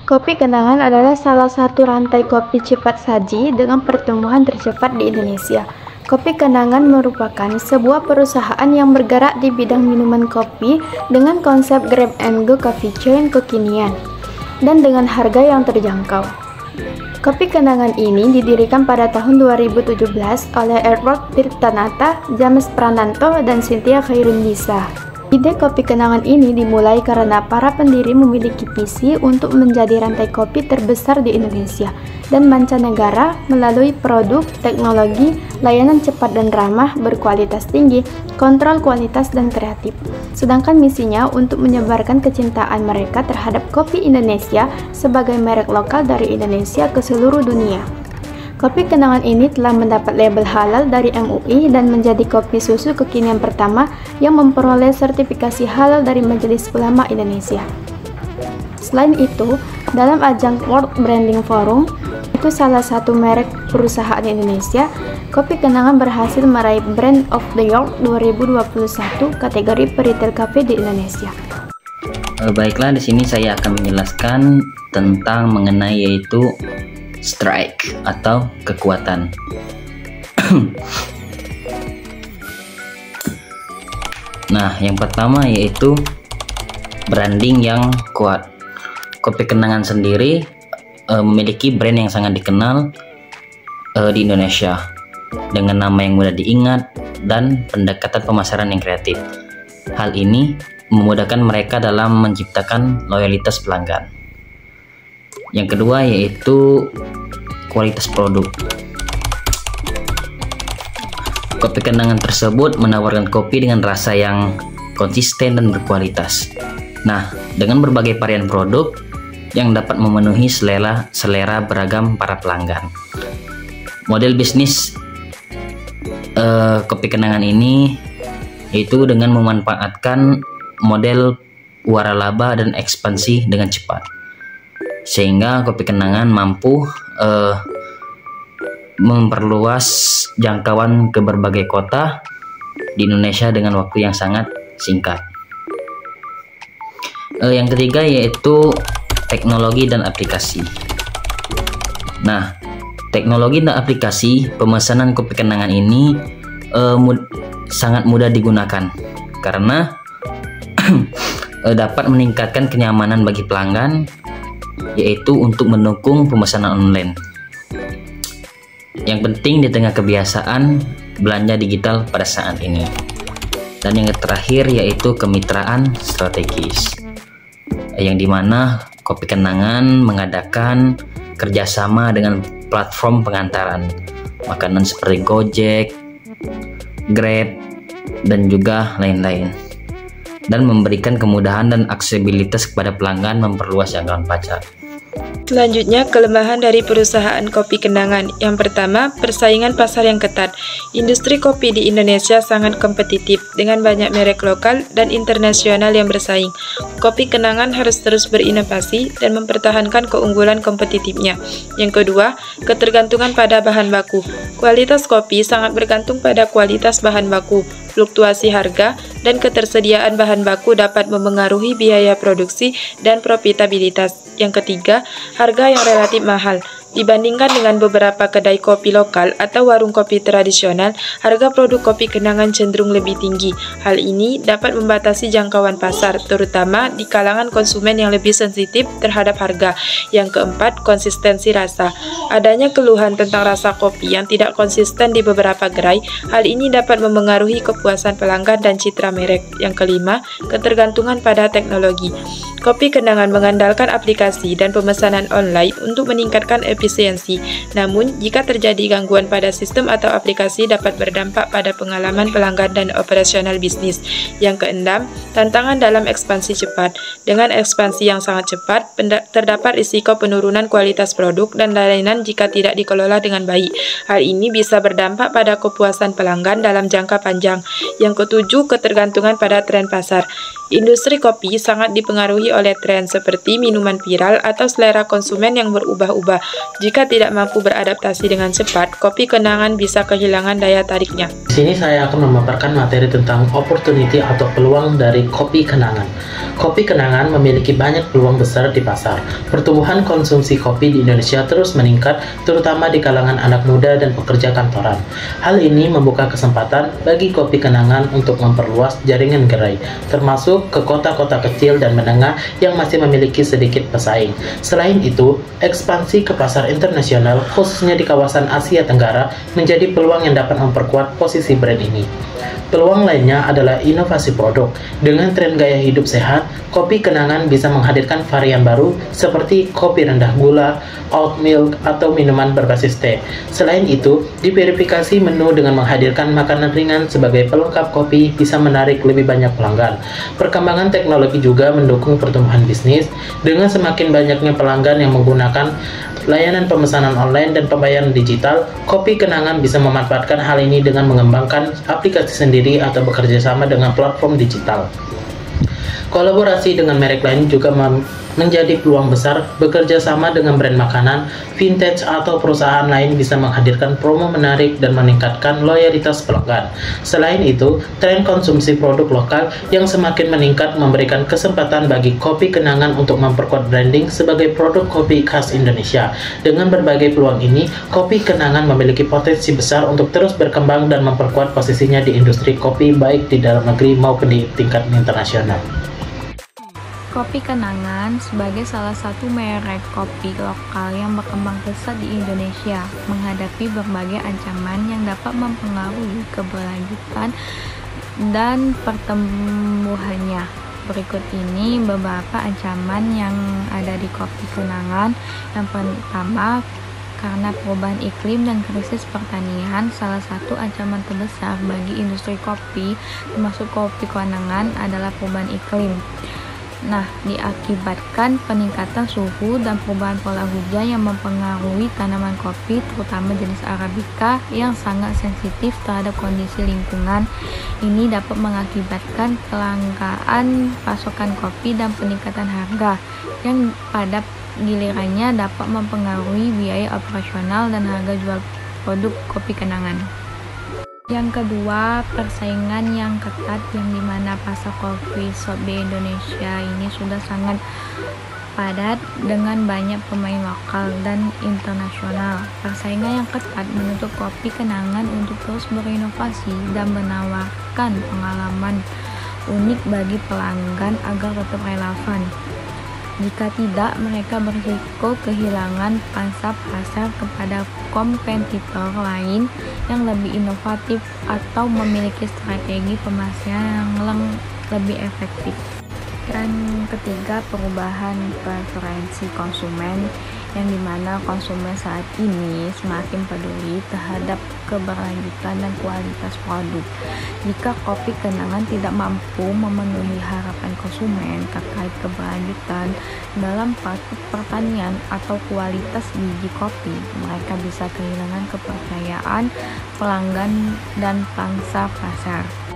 Kopi Kenangan adalah salah satu rantai kopi cepat saji dengan pertumbuhan tercepat di Indonesia. Kopi Kenangan merupakan sebuah perusahaan yang bergerak di bidang minuman kopi dengan konsep grab and go coffee chain kekinian dan dengan harga yang terjangkau. Kopi Kenangan ini didirikan pada tahun 2017 oleh Edward Tirtanata, James Prananto, dan Cynthia Khairunisa. Ide Kopi Kenangan ini dimulai karena para pendiri memiliki visi untuk menjadi rantai kopi terbesar di Indonesia dan mancanegara melalui produk, teknologi, layanan cepat dan ramah, berkualitas tinggi, kontrol kualitas dan kreatif. Sedangkan misinya untuk menyebarkan kecintaan mereka terhadap kopi Indonesia sebagai merek lokal dari Indonesia ke seluruh dunia. Kopi Kenangan ini telah mendapat label halal dari MUI dan menjadi kopi susu kekinian pertama yang memperoleh sertifikasi halal dari Majelis Ulama Indonesia. Selain itu, dalam ajang World Branding Forum, itu salah satu merek perusahaan Indonesia, Kopi Kenangan berhasil meraih Brand of the Year 2021 kategori retail cafe di Indonesia. Baiklah, di sini saya akan menjelaskan tentang mengenai yaitu strike atau kekuatan. Nah, yang pertama yaitu branding yang kuat. Kopi Kenangan sendiri memiliki brand yang sangat dikenal di Indonesia dengan nama yang mudah diingat dan pendekatan pemasaran yang kreatif. Hal ini memudahkan mereka dalam menciptakan loyalitas pelanggan. Yang kedua yaitu kualitas produk. Kopi Kenangan tersebut menawarkan kopi dengan rasa yang konsisten dan berkualitas. Nah, dengan berbagai varian produk yang dapat memenuhi selera beragam para pelanggan. Model bisnis Kopi Kenangan ini yaitu dengan memanfaatkan model waralaba dan ekspansi dengan cepat, sehingga Kopi Kenangan mampu memperluas jangkauan ke berbagai kota di Indonesia dengan waktu yang sangat singkat. Yang ketiga yaitu teknologi dan aplikasi. Nah, teknologi dan aplikasi pemesanan Kopi Kenangan ini sangat mudah digunakan karena dapat meningkatkan kenyamanan bagi pelanggan, yaitu untuk mendukung pemesanan online. Yang penting di tengah kebiasaan belanja digital pada saat ini. Dan yang terakhir yaitu kemitraan strategis, yang dimana Kopi Kenangan mengadakan kerjasama dengan platform pengantaran makanan seperti Gojek, Grab, dan juga lain-lain, dan memberikan kemudahan dan aksesibilitas kepada pelanggan, memperluas jangkauan pasar. Selanjutnya, kelemahan dari perusahaan Kopi Kenangan. Yang pertama, persaingan pasar yang ketat. Industri kopi di Indonesia sangat kompetitif dengan banyak merek lokal dan internasional yang bersaing. Kopi Kenangan harus terus berinovasi dan mempertahankan keunggulan kompetitifnya. Yang kedua, ketergantungan pada bahan baku. Kualitas kopi sangat bergantung pada kualitas bahan baku. Fluktuasi harga dan ketersediaan bahan baku dapat memengaruhi biaya produksi dan profitabilitas. Yang ketiga, harga yang relatif mahal. Dibandingkan dengan beberapa kedai kopi lokal atau warung kopi tradisional, harga produk Kopi Kenangan cenderung lebih tinggi. Hal ini dapat membatasi jangkauan pasar, terutama di kalangan konsumen yang lebih sensitif terhadap harga. Yang keempat, konsistensi rasa. Adanya keluhan tentang rasa kopi yang tidak konsisten di beberapa gerai. Hal ini dapat memengaruhi kepuasan pelanggan dan citra merek. Yang kelima, ketergantungan pada teknologi. Kopi Kenangan mengandalkan aplikasi dan pemesanan online untuk meningkatkan efisiensi. Namun, jika terjadi gangguan pada sistem atau aplikasi dapat berdampak pada pengalaman pelanggan dan operasional bisnis. Yang keenam, tantangan dalam ekspansi cepat. Dengan ekspansi yang sangat cepat, terdapat risiko penurunan kualitas produk dan layanan jika tidak dikelola dengan baik. Hal ini bisa berdampak pada kepuasan pelanggan dalam jangka panjang. Yang ketujuh, ketergantungan pada tren pasar. Industri kopi sangat dipengaruhi oleh tren seperti minuman viral atau selera konsumen yang berubah-ubah. Jika tidak mampu beradaptasi dengan cepat, kopi kenangan bisa kehilangan daya tariknya. Di sini saya akan memaparkan materi tentang opportunity atau peluang dari kopi kenangan. Kopi kenangan memiliki banyak peluang besar di pasar. Pertumbuhan konsumsi kopi di Indonesia terus meningkat, terutama di kalangan anak muda dan pekerja kantoran. Hal ini membuka kesempatan bagi kopi kenangan untuk memperluas jaringan gerai, termasuk ke kota-kota kecil dan menengah yang masih memiliki sedikit pesaing. Selain itu, ekspansi ke pasar internasional, khususnya di kawasan Asia Tenggara, menjadi peluang yang dapat memperkuat posisi brand ini. Peluang lainnya adalah inovasi produk. Dengan tren gaya hidup sehat, kopi kenangan bisa menghadirkan varian baru seperti kopi rendah gula, oat milk, atau minuman berbasis teh. Selain itu, diverifikasi menu dengan menghadirkan makanan ringan sebagai pelengkap kopi bisa menarik lebih banyak pelanggan. Perkembangan teknologi juga mendukung pertumbuhan bisnis. Dengan semakin banyaknya pelanggan yang menggunakan layanan pemesanan online dan pembayaran digital, kopi kenangan bisa memanfaatkan hal ini dengan mengembangkan aplikasi sendiri atau bekerja sama dengan platform digital. Kolaborasi dengan merek lain juga menjadi peluang besar. Bekerja sama dengan brand makanan, vintage, atau perusahaan lain bisa menghadirkan promo menarik dan meningkatkan loyalitas pelanggan. Selain itu, tren konsumsi produk lokal yang semakin meningkat memberikan kesempatan bagi kopi kenangan untuk memperkuat branding sebagai produk kopi khas Indonesia. Dengan berbagai peluang ini, kopi kenangan memiliki potensi besar untuk terus berkembang dan memperkuat posisinya di industri kopi baik di dalam negeri maupun di tingkat internasional. Kopi Kenangan sebagai salah satu merek kopi lokal yang berkembang pesat di Indonesia menghadapi berbagai ancaman yang dapat mempengaruhi keberlanjutan dan pertumbuhannya. Berikut ini beberapa ancaman yang ada di kopi Kenangan. Yang pertama, karena perubahan iklim dan krisis pertanian, salah satu ancaman terbesar bagi industri kopi, termasuk kopi Kenangan, adalah perubahan iklim. Nah, diakibatkan peningkatan suhu dan perubahan pola hujan yang mempengaruhi tanaman kopi, terutama jenis Arabica yang sangat sensitif terhadap kondisi lingkungan. Ini dapat mengakibatkan kelangkaan pasokan kopi dan peningkatan harga, yang pada gilirannya dapat mempengaruhi biaya operasional dan harga jual produk kopi Kenangan. Yang kedua, persaingan yang ketat, yang dimana pasar kopi shop di Indonesia ini sudah sangat padat dengan banyak pemain lokal dan internasional. Persaingan yang ketat menuntut kopi Kenangan untuk terus berinovasi dan menawarkan pengalaman unik bagi pelanggan agar tetap relevan. Jika tidak, mereka berisiko kehilangan pangsa pasar kepada kompetitor lain yang lebih inovatif atau memiliki strategi pemasaran yang lebih efektif. Dan ketiga, perubahan preferensi konsumen, yang dimana konsumen saat ini semakin peduli terhadap keberlanjutan dan kualitas produk. Jika kopi Kenangan tidak mampu memenuhi harapan konsumen terkait keberlanjutan dalam praktik pertanian atau kualitas biji kopi, mereka bisa kehilangan kepercayaan pelanggan dan pangsa pasar.